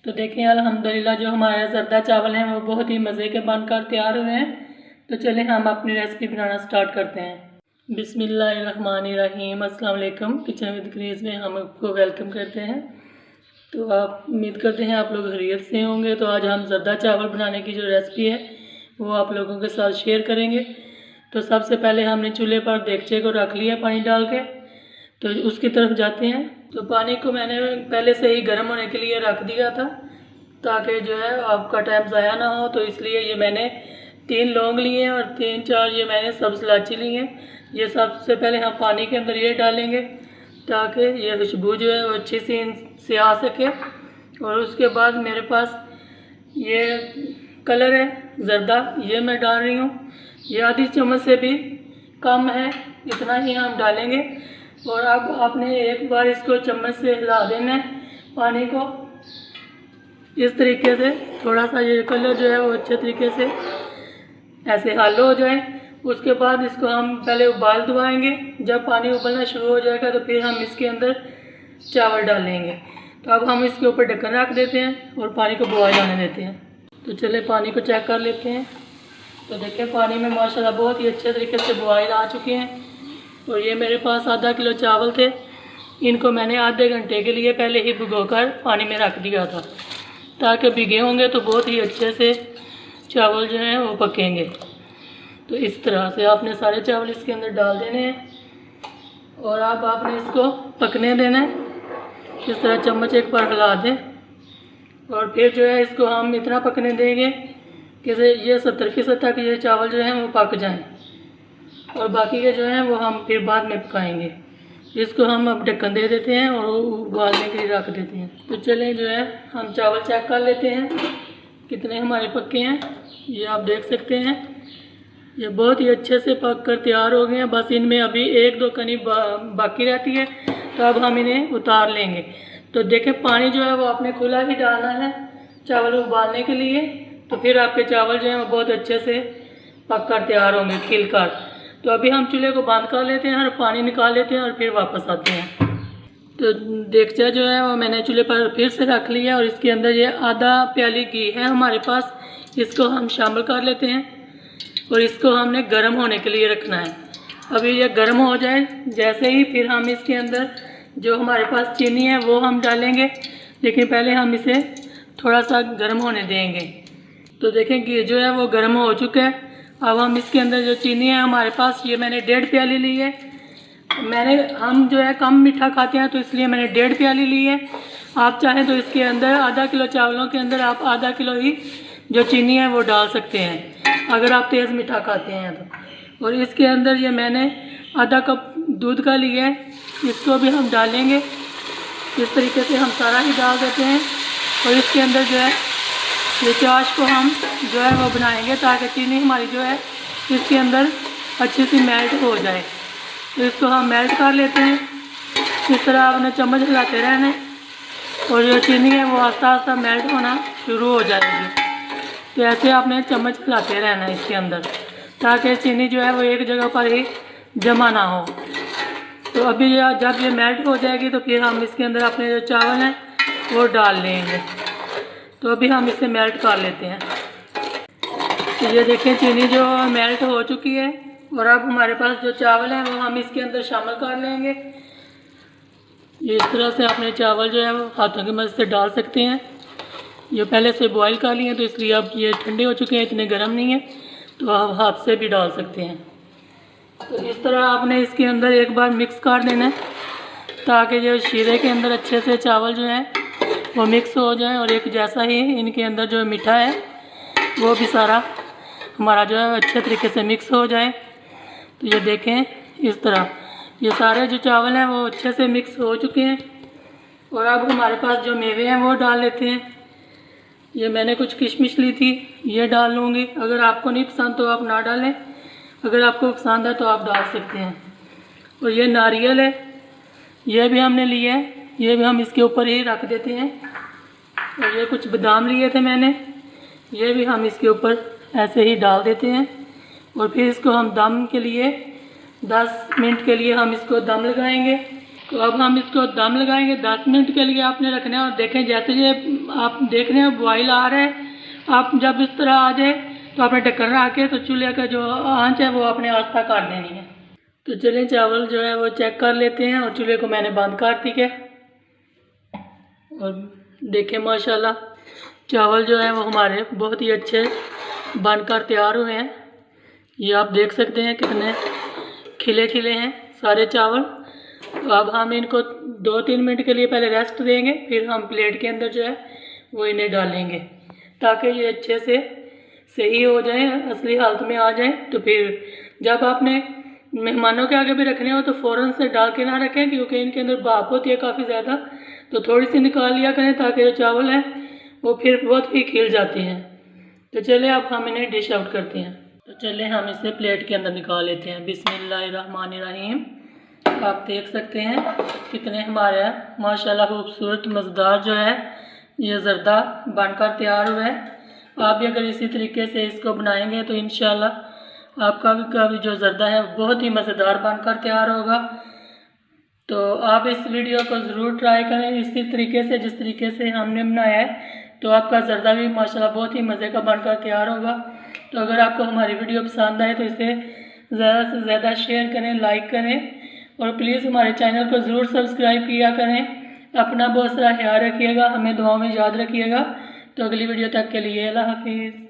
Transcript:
तो देखें अल्हम्दुलिल्लाह जो हमारे ज़रदा चावल हैं वो बहुत ही मज़े के बनकर तैयार हुए हैं। तो चलें हम अपनी रेसिपी बनाना स्टार्ट करते हैं। बिस्मिल्लाहिर्रहमानिर्रहीम। अस्सलाम वालेकुम। किचन विद क्रेज़ में हम आपको वेलकम करते हैं। तो आप उम्मीद करते हैं आप लोग खैरियत से होंगे। तो आज हम ज़रदा चावल बनाने की जो रेसिपी है वो आप लोगों के साथ शेयर करेंगे। तो सबसे पहले हमने चूल्हे पर देगचे को रख लिया पानी डाल के, तो उसकी तरफ जाते हैं। तो पानी को मैंने पहले से ही गर्म होने के लिए रख दिया था ताकि जो है आपका टाइम ज़ाया ना हो। तो इसलिए ये मैंने 3 लौंग लिए हैं और 3-4 ये मैंने सब्ज़ इलायची ली हैं। ये सबसे पहले हम पानी के अंदर ये डालेंगे ताकि ये खुशबू जो है वो अच्छी से आ सके। और उसके बाद मेरे पास ये कलर है ज़रदा, ये मैं डाल रही हूँ। ये आधी चम्मच से भी कम है, इतना ही हम डालेंगे। और अब आपने एक बार इसको चम्मच से हिला देना है पानी को इस तरीके से, थोड़ा सा ये कलर जो है वो अच्छे तरीके से ऐसे हल हो जाए। उसके बाद इसको हम पहले उबाल दबाएंगे। जब पानी उबलना शुरू हो जाएगा तो फिर हम इसके अंदर चावल डालेंगे। तो अब हम इसके ऊपर ढक्कन रख देते हैं और पानी को बॉयल आने देते हैं। तो चले पानी को चेक कर लेते हैं। तो देखें पानी में माशाल्लाह बहुत ही अच्छे तरीके से बॉयल आ चुके हैं। और ये मेरे पास आधा किलो चावल थे, इनको मैंने आधे घंटे के लिए पहले ही भिगोकर पानी में रख दिया था ताकि भीगे होंगे तो बहुत ही अच्छे से चावल जो हैं वो पकेंगे। तो इस तरह से आपने सारे चावल इसके अंदर डाल देने हैं और अब आपने इसको पकने देना है। इस तरह चम्मच एक बार हिला दें और फिर जो है इसको हम इतना पकने देंगे कि ये 70% तक ये चावल जो हैं वो पक जाएं और बाकी के जो हैं वो हम फिर बाद में पकाएंगे। इसको हम अब ढक्कन दे देते हैं और उबालने के लिए रख देते हैं। तो चलें जो है हम चावल चेक कर लेते हैं कितने हमारे पके हैं। ये आप देख सकते हैं ये बहुत ही अच्छे से पक कर तैयार हो गए हैं। बस इनमें अभी 1-2 कनी बाकी रहती है, तो अब हम इन्हें उतार लेंगे। तो देखें पानी जो है वो आपने खुला ही डालना है चावल उबालने के लिए, तो फिर आपके चावल जो हैं वो बहुत अच्छे से पक कर तैयार होंगे खिल कर। तो अभी हम चूल्हे को बंद कर लेते हैं और पानी निकाल लेते हैं और फिर वापस आते हैं। तो देगचा जो है वो मैंने चूल्हे पर फिर से रख लिया और इसके अंदर ये आधा प्याली घी है हमारे पास, इसको हम शामिल कर लेते हैं और इसको हमने गर्म होने के लिए रखना है। अभी ये गर्म हो जाए जैसे ही फिर हम इसके अंदर जो हमारे पास चीनी है वो हम डालेंगे, लेकिन पहले हम इसे थोड़ा सा गर्म होने देंगे। तो देखें घी जो है वो गर्म हो चुका है। अब हम इसके अंदर जो चीनी है हमारे पास ये मैंने 1.5 प्याली ली है। हम जो है कम मीठा खाते हैं तो इसलिए मैंने 1.5 प्याली ली है। आप चाहें तो इसके अंदर आधा किलो चावलों के अंदर आप आधा किलो ही जो चीनी है वो डाल सकते हैं अगर आप तेज़ मीठा खाते हैं तो। और इसके अंदर ये मैंने आधा कप दूध का लिया है, इसको भी हम डालेंगे। इस तरीके से हम सारा ही डाल देते हैं और इसके अंदर जो है ये चाश को हम जो है वो बनाएंगे ताकि चीनी हमारी जो है इसके अंदर अच्छी सी मेल्ट हो जाए। तो इसको हम मेल्ट कर लेते हैं। इस तरह आपने चम्मच हिलाते रहना है और जो चीनी है वो आस्ता आस्ता मेल्ट होना शुरू हो जाएगी। तो ऐसे आपने चम्मच हिलाते रहना है इसके अंदर ताकि चीनी जो है वो एक जगह पर ही जमा ना हो। तो अभी जब ये मेल्ट हो जाएगी तो फिर हम इसके अंदर अपने जो चावल हैं वो डाल लेंगे। तो अभी हम इसे मेल्ट कर लेते हैं। तो ये देखें चीनी जो मेल्ट हो चुकी है और अब हमारे पास जो चावल हैं वो हम इसके अंदर शामिल कर लेंगे। ये इस तरह से अपने चावल जो है वो हाथों की मदद से डाल सकते हैं। ये पहले से बॉईल कर लिए हैं तो इसलिए अब ये ठंडे हो चुके हैं, इतने गर्म नहीं है, तो आप हाथ से भी डाल सकते हैं। तो इस तरह आपने इसके अंदर एक बार मिक्स कर देना है ताकि जो शीरे के अंदर अच्छे से चावल जो है वो मिक्स हो जाए और एक जैसा ही इनके अंदर जो मीठा है वो भी सारा हमारा जो है अच्छे तरीके से मिक्स हो जाए। तो ये देखें इस तरह ये सारे जो चावल हैं वो अच्छे से मिक्स हो चुके हैं। और अब हमारे पास जो मेवे हैं वो डाल लेते हैं। ये मैंने कुछ किशमिश ली थी, ये डाल लूँगी। अगर आपको नहीं पसंद तो आप ना डालें, अगर आपको पसंद है तो आप डाल सकते हैं। और ये नारियल है, ये भी हमने लिया है, ये भी हम इसके ऊपर ही रख देते हैं। और ये कुछ बादाम लिए थे मैंने, ये भी हम इसके ऊपर ऐसे ही डाल देते हैं। और फिर इसको हम दम के लिए 10 मिनट के लिए हम इसको दम लगाएंगे। तो अब हम इसको दम लगाएंगे 10 मिनट के लिए आपने रखना है। और देखें जैसे ये आप देख रहे हैं बॉयल आ रहा है, आप जब इस तरह आ जाए तो आपने ढक्कन रख के तो चूल्हे का जो आंच है वो आपने आस्था कर देनी है। तो चलिए चावल जो है वो चेक कर लेते हैं और चूल्हे को मैंने बंद कर दी है। और देखें माशाल्लाह चावल जो है वो हमारे बहुत ही अच्छे बनकर तैयार हुए हैं। ये आप देख सकते हैं कितने खिले खिले हैं सारे चावल। तो अब हम इनको 2-3 मिनट के लिए पहले रेस्ट देंगे, फिर हम प्लेट के अंदर जो है वो इन्हें डालेंगे ताकि ये अच्छे से सही हो जाए, असली हालत में आ जाए। तो फिर जब आपने मेहमानों के आगे भी रखने हो तो फ़ौरन से डाल के ना रखें, क्योंकि इनके अंदर भाप होती है काफ़ी ज़्यादा। तो थोड़ी सी निकाल लिया करें ताकि जो चावल हैं वो फिर बहुत ही खिल जाते हैं। तो चलिए अब हम इन्हें डिश आउट करते हैं। तो चलिए हम इसे प्लेट के अंदर निकाल लेते हैं। बिस्मिल्लाहिर्रहमानिर्रहीम। आप देख सकते हैं कितने हमारे माशाल्लाह खूबसूरत मज़ेदार जो है ये ज़र्दा बनकर तैयार हुआ है। आप भी अगर इसी तरीके से इसको बनाएंगे तो इंशाल्लाह आपका भी जो ज़र्दा है बहुत ही मज़ेदार बनकर तैयार होगा। तो आप इस वीडियो को ज़रूर ट्राई करें इसी तरीके से जिस तरीके से हमने बनाया है, तो आपका ज़र्दा भी माशाल्लाह बहुत ही मज़े का बनकर तैयार होगा। तो अगर आपको हमारी वीडियो पसंद आए तो इसे ज़्यादा से ज़्यादा शेयर करें, लाइक करें और प्लीज़ हमारे चैनल को ज़रूर सब्सक्राइब किया करें। अपना बहुत सारा ख्याल रखिएगा, हमें दुआओं में याद रखिएगा। तो अगली वीडियो तक के लिए अल्लाह हाफिज़।